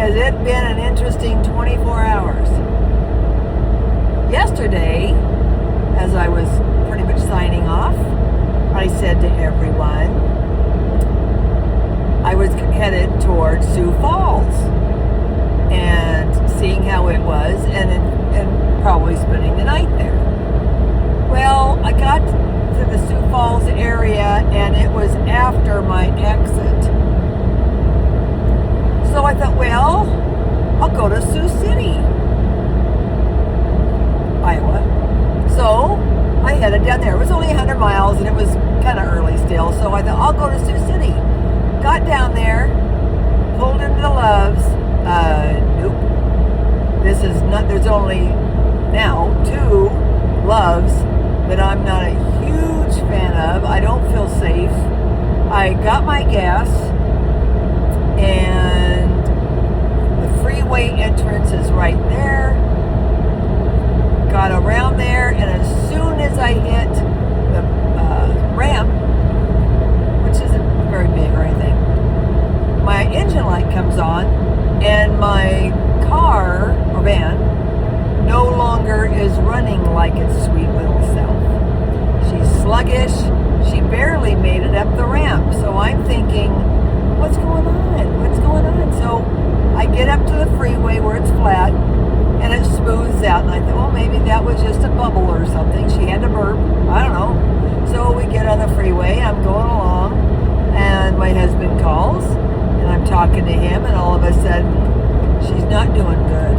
Has it been an interesting 24 hours? Yesterday, as I was pretty much signing off, I said to everyone, I was headed towards Sioux Falls and seeing how it was and probably spending the night there. Well, I got to the Sioux Falls area and it was after my exit. So I thought, well, I'll go to Sioux City, Iowa. So I headed down there. It was only 100 miles and it was kind of early still. So I thought, I'll go to Sioux City. Got down there, pulled into the Loves. Nope. This is not, there's only now 2 Loves that I'm not a huge fan of. I don't feel safe. I got my gas and the freeway entrance is right there. Got around there, and as soon as I hit the ramp, which isn't very big or anything, my engine light comes on and my car or van no longer is running like its sweet little self. She's sluggish. She barely made it up the ramp. So I'm thinking, what's going on? What's going on? So I get up to the freeway where it's flat and it smooths out. And I thought, well, maybe that was just a bubble or something. She had to burp. I don't know. So we get on the freeway. I'm going along and my husband calls and I'm talking to him and all of a sudden she's not doing good.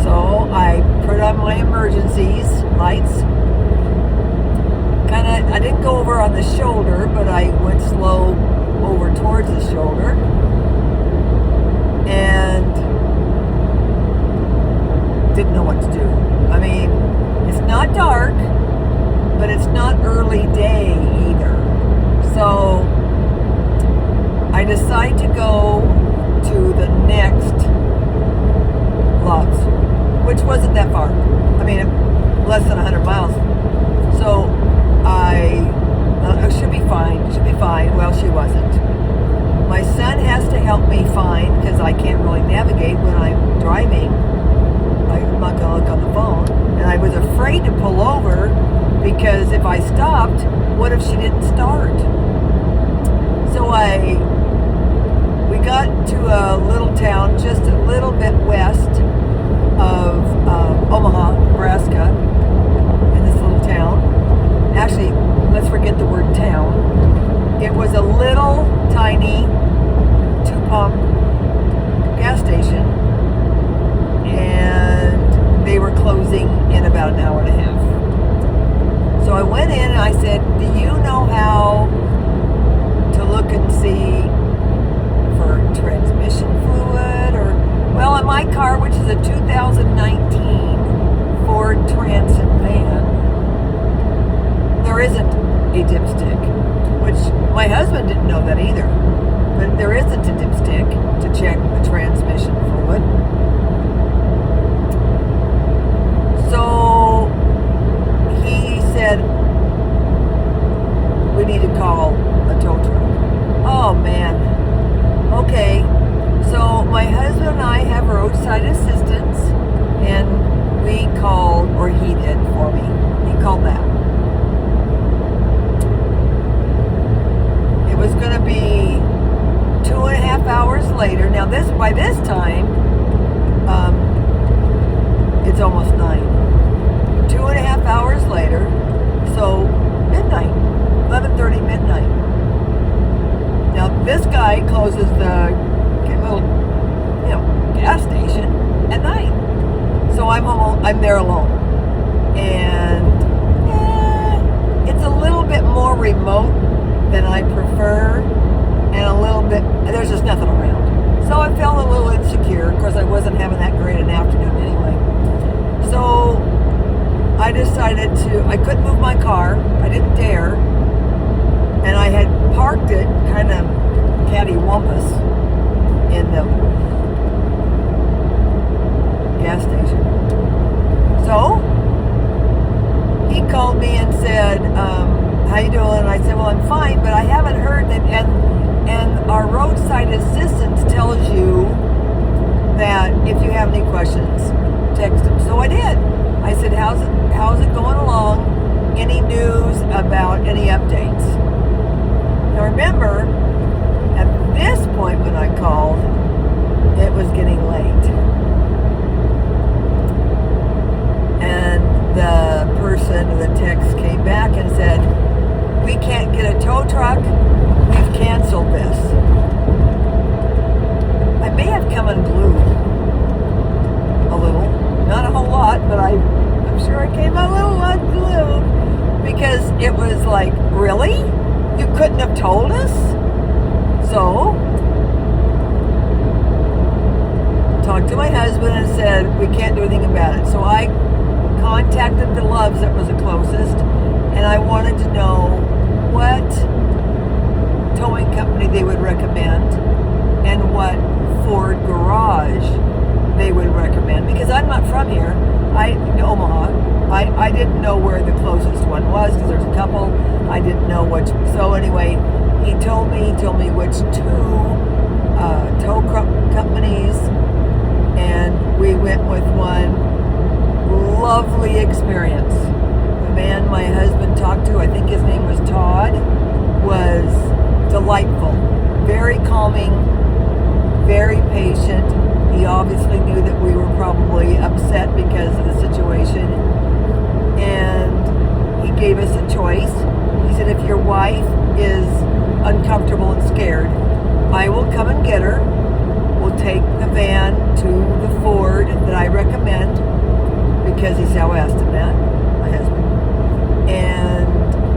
So I put on my emergencies lights. I didn't go over on the shoulder, but I went slow over towards the shoulder. And didn't know what to do. I mean, it's not dark, but it's not early day either. So I decide to go to the next Loves, which wasn't that far. I mean, less than 100 miles. So I should be fine. Should be fine. Well, she wasn't. My son has to help me find because I can't really navigate when I'm driving. I'm not going to look on the phone. And I was afraid to pull over because if I stopped, what if she didn't start? So we got to a little town just a little bit west of Omaha, Nebraska, in this little town. Actually, let's forget the word town. It was a little tiny 2-pump gas station, and they were closing in about an hour and a half. So I went in and I said, do you know how to look and see for transmission fluid? Or, well, in my car, which is a 2019 Ford Transit van, there isn't a dipstick, which my husband didn't know that either. But there isn't a dipstick to check the transmission fluid. So he said we need to call a tow truck. Oh man. Okay. So my husband and I have roadside assistance, and we called, or he did for me. He called that. It was going to be 2.5 hours later. Now by this time, it's almost 9. 2.5 hours later, so midnight, 11:30 midnight. Now this guy closes the little, gas station at night. So I'm there alone. And it's a little bit more remote than I prefer, and a little bit, there's just nothing around. So I felt a little insecure. Of course, I wasn't having that great an afternoon anyway. So I decided I couldn't move my car. I didn't dare. And I had parked it kind of cattywampus in the gas station. So he called me and said, how you doing? And I said, well, I'm fine, but I haven't heard that. And our roadside assistance tells you that if you have any questions, text them. So I did. I said, how's it going along? Any news about any updates? Now remember, at this point when I called, it was getting late. And the person, the text came back and said, we can't get a tow truck. We've canceled this. I may have come unglued a little. Not a whole lot, but I'm sure I came a little unglued because it was like, really? You couldn't have told us? So, talked to my husband and said, we can't do anything about it. So I contacted the Loves that was the closest, and I wanted to know what towing company they would recommend and what Ford garage they would recommend, because I'm not from here. In Omaha. I didn't know where the closest one was because there's a couple. I didn't know which. So anyway, he told me which two tow companies, and we went with one. Lovely experience. The man my husband talked to, I think his name was Todd, was delightful. Very calming, very patient. He obviously knew that we were probably upset because of the situation. And he gave us a choice. He said, if your wife is uncomfortable and scared, I will come and get her. We'll take the van to the Ford that I recommend, because he said, I asked him that, my husband. And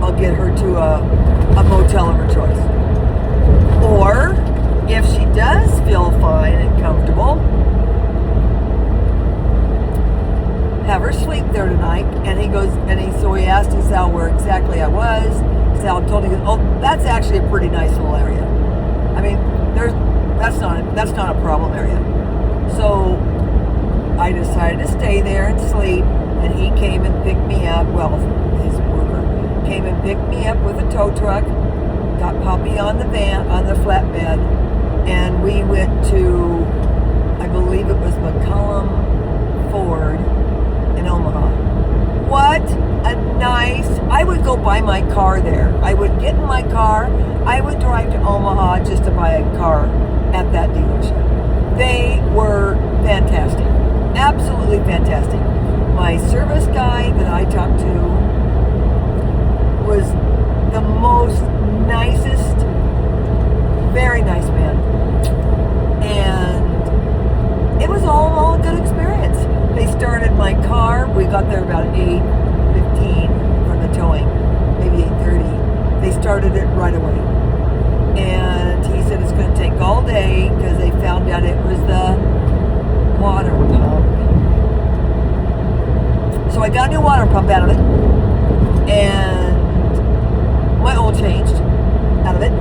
I'll get her to a motel of her choice. Or, if she does feel fine and comfortable, have her sleep there tonight. And he goes, so he asked us how where exactly I was. Sal told me, oh, that's actually a pretty nice little area. I mean, that's not a problem area. So I decided to stay there and sleep, and he came and picked me up. Well, his worker came and picked me up with a tow truck, got Poppy on the van, on the flatbed, and we went to, I believe it was McCullum Ford in Omaha. What a nice, I would go buy my car there. I would get in my car, I would drive to Omaha just to buy a car at that dealership. They were fantastic. Absolutely fantastic. My service guy that I talked to was the most nicest, very nice man. And it was all a good experience. They started my car. We got there about 8:15 from the towing, maybe 8:30. They started it right away. And he said it's going to take all day because they found out it was the water pump. So I got a new water pump out of it, and my oil changed out of it,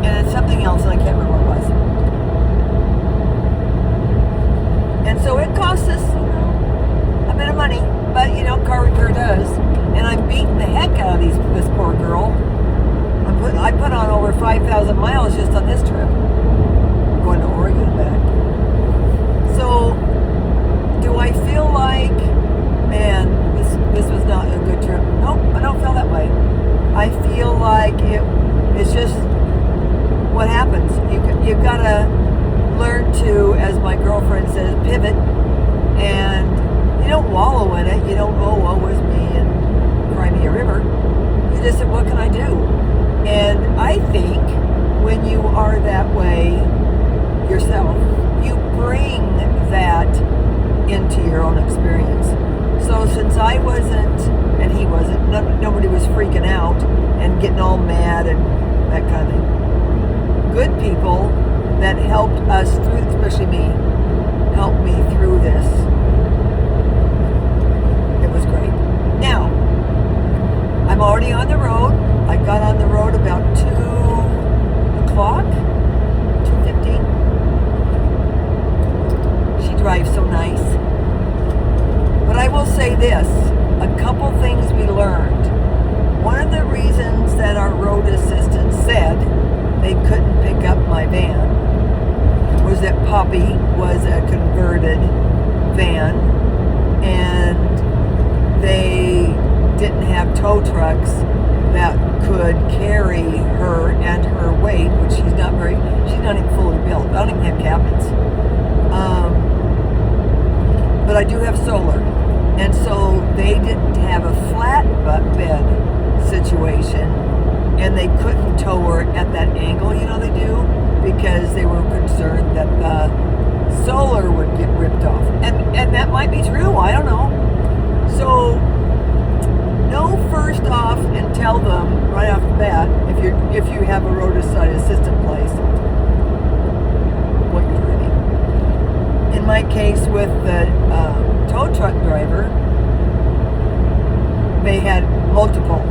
and it's something else, and I can't remember what it was. And so it cost us, a bit of money, but car repair does. And I'm beating the heck out of this poor girl. I put on over 5,000 miles just on this trip, going to Oregon and back. So, do I feel like, man, this was not a good trip? Nope, I don't feel that way. I feel like it's just what happens. You've got to learn to, as my girlfriend says, pivot, and you don't wallow in it. You don't go, woe is me, and cry me a river. You just say, what can I do? And I think when you are that way yourself, you bring that into your own experience. So since I wasn't, and he wasn't, nobody was freaking out and getting all mad and that kind of thing. Good people that helped us through, especially me, helped me through this. It was great. Now, I'm already on the road. I got on the road about 2 o'clock, 2:15. She drives so nice. But I will say this, a couple things we learned. One of the reasons that our road assistant said they couldn't pick up my van was that Poppy was a converted van, and they didn't have tow trucks that could carry her and her weight, which she's not even fully built. I don't even have cabinets. But I do have solar. And so they didn't have a flat bed situation, and they couldn't tow her at that angle, they do, because they were concerned that the solar would get ripped off. And that might be true, I don't know. So know first off and tell them right off the bat, if you have a roadside assistant place, what you're driving. In my case with the tow truck driver, they had multiple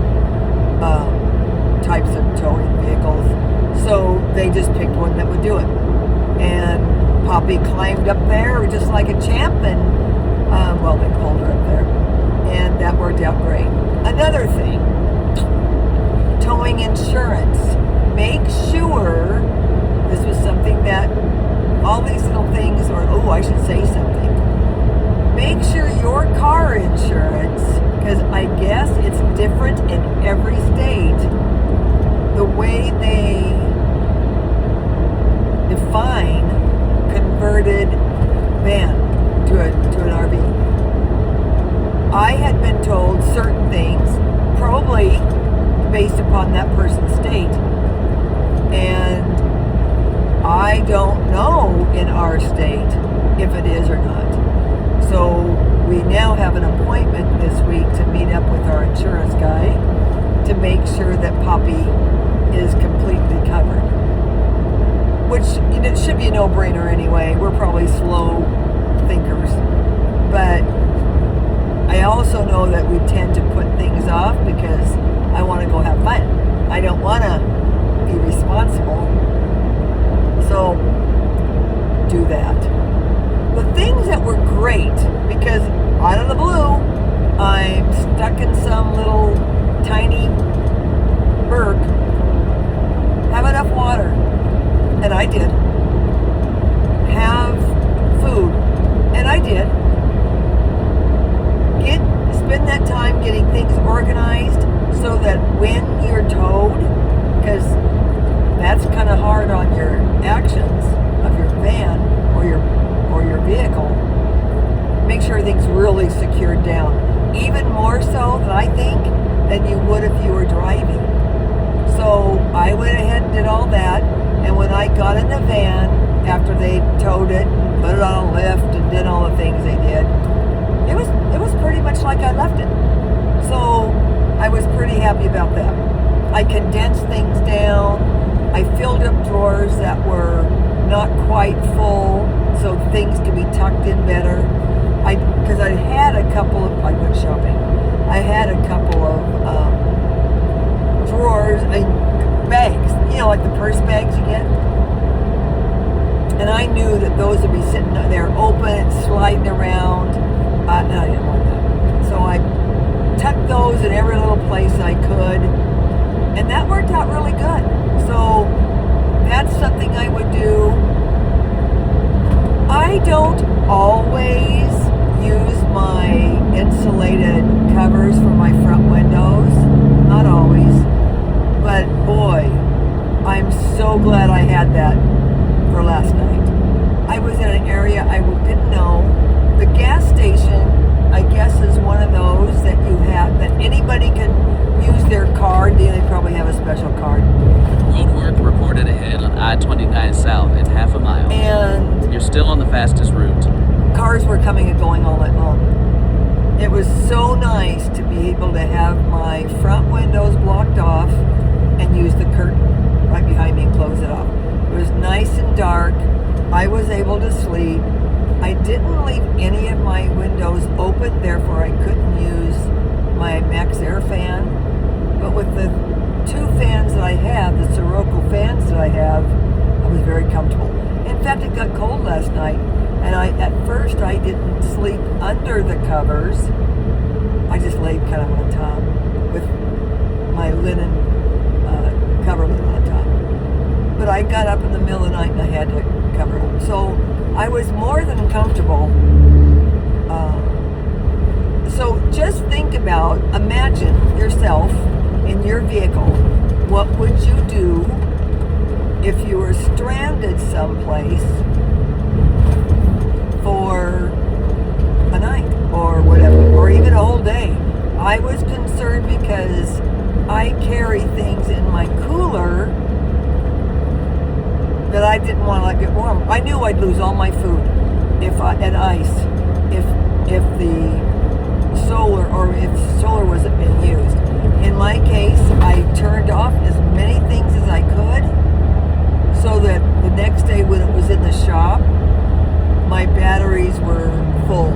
types of towing vehicles, so they just picked one that would do it. And Poppy climbed up there just like a champ, and they called her up there, and that worked out great. Another thing, towing insurance. Make sure, this was something that, all these little things, I should say something. Make sure your car insurance, because I guess it's different in every state, the way they define converted van to an RV. I had been told certain things, probably based upon that person's state, and I don't know in our state if it is or not. So we now have an appointment this week to meet up with our insurance guy to make sure that Poppy is completely covered. Which, it should be a no-brainer anyway. We're probably slow thinkers. But I also know that we tend to put things off because I want to go have fun. I don't want to be responsible. So, do that. The things that were great, because out of the blue, I'm stuck in some little tiny burg. Have enough water. And I did. Have food. And I did. Spend that time getting things organized so that when you're towed, because that's kind of hard on your actions of your van or your vehicle, make sure everything's really secured down. Even more so than I think than you would if you were driving. So I went ahead and did all that, and when I got in the van after they towed it, put it on a lift, and did all the things they did, it was pretty much like I left it. So I was pretty happy about that. I condensed things down. I filled up drawers that were not quite full so things could be tucked in better. Because I had a couple of, I went shopping. I had a couple of drawers, bags, like the purse bags you get. And I knew that those would be sitting there open and sliding around. And I didn't want that. So I tucked those in every little place I could. And that worked out really good. So that's something I would do. I don't always use my insulated covers for my front windows. Not always. But boy, I'm so glad I had that for last night. I was in an area I didn't know. The gas station, I guess, is one of those that you have, that anybody can use their card. They probably have a special card. Road work reported ahead on I-29 South in half a mile. And you're still on the fastest route. Cars were coming and going all night long. It was so nice to be able to have my front windows blocked off and use the curtain right behind me and close it off. It was nice and dark. I was able to sleep. I didn't leave any of my windows open, therefore I couldn't use my MaxxAir fan. But with the two fans that I have, the Sirocco fans that I have, I was very comfortable. In fact, it got cold last night, and at first I didn't sleep under the covers. I just laid kind of on top with my linen coverlet on top. But I got up in the middle of the night and I had to covered up. So I was more than comfortable. So just think about, imagine yourself in your vehicle. What would you do if you were stranded someplace for a night or whatever, or even a whole day? I was concerned because I carry things in my cooler that I didn't want to let get warm. I knew I'd lose all my food and ice if the solar wasn't being used. In my case, I turned off as many things as I could so that the next day when it was in the shop, my batteries were full.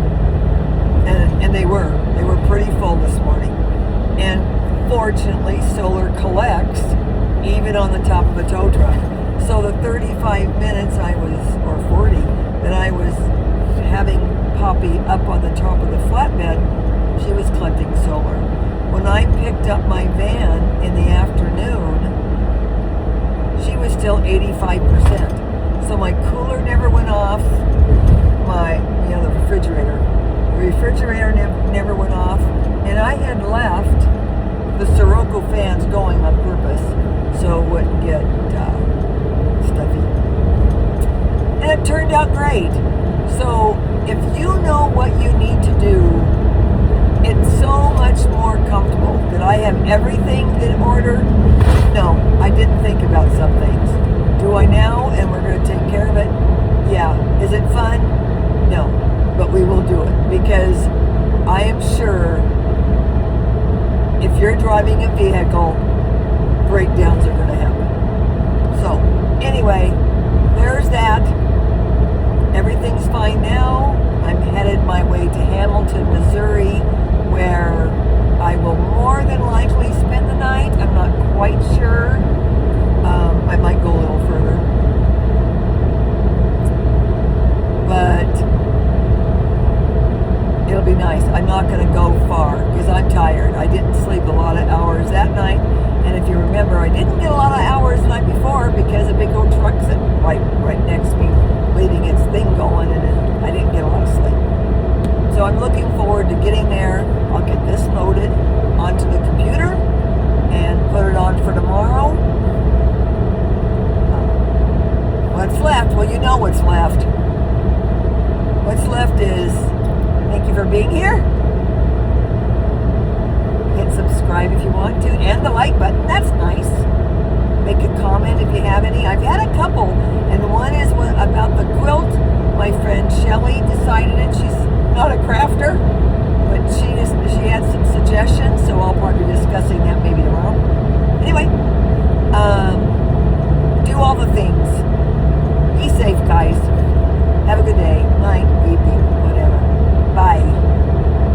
And they were pretty full this morning. And fortunately, solar collects even on the top of a tow truck. So the 35 minutes or 40, that I was having Poppy up on the top of the flatbed, she was collecting solar. When I picked up my van in the afternoon, she was still 85%. So my cooler never went off. The refrigerator never went off. And I had left the Sirocco fans going on purpose so it wouldn't get stuffy. And it turned out great. So if you know what you need to do, it's so much more comfortable. Did I have everything in order? No, I didn't think about some things. Do I now? And we're going to take care of it? Yeah. Is it fun? No. But we will do it because I am sure if you're driving a vehicle, breakdowns are going to happen. So, anyway, there's that. Everything's fine now. I'm headed my way to Hamilton, Missouri, where I will more than likely spend the night. I'm not quite sure. I might go a little further. But it'll be nice. I'm not going to go far because I'm tired. I didn't sleep a lot of hours that night. And if you remember, I didn't get a lot of hours the night before because a big old truck's right next to me, leaving its thing going, and I didn't get a lot of sleep. So I'm looking forward to getting there. I'll get this loaded onto the computer and put it on for tomorrow. What's left? Well, you know what's left. What's left is thank you for being here. Hit subscribe if you want to, and the like button. That's nice. Make a comment if you have any. I've had a couple, and one is about the quilt. My friend Shelly decided it. She's not a crafter, but she had some suggestions.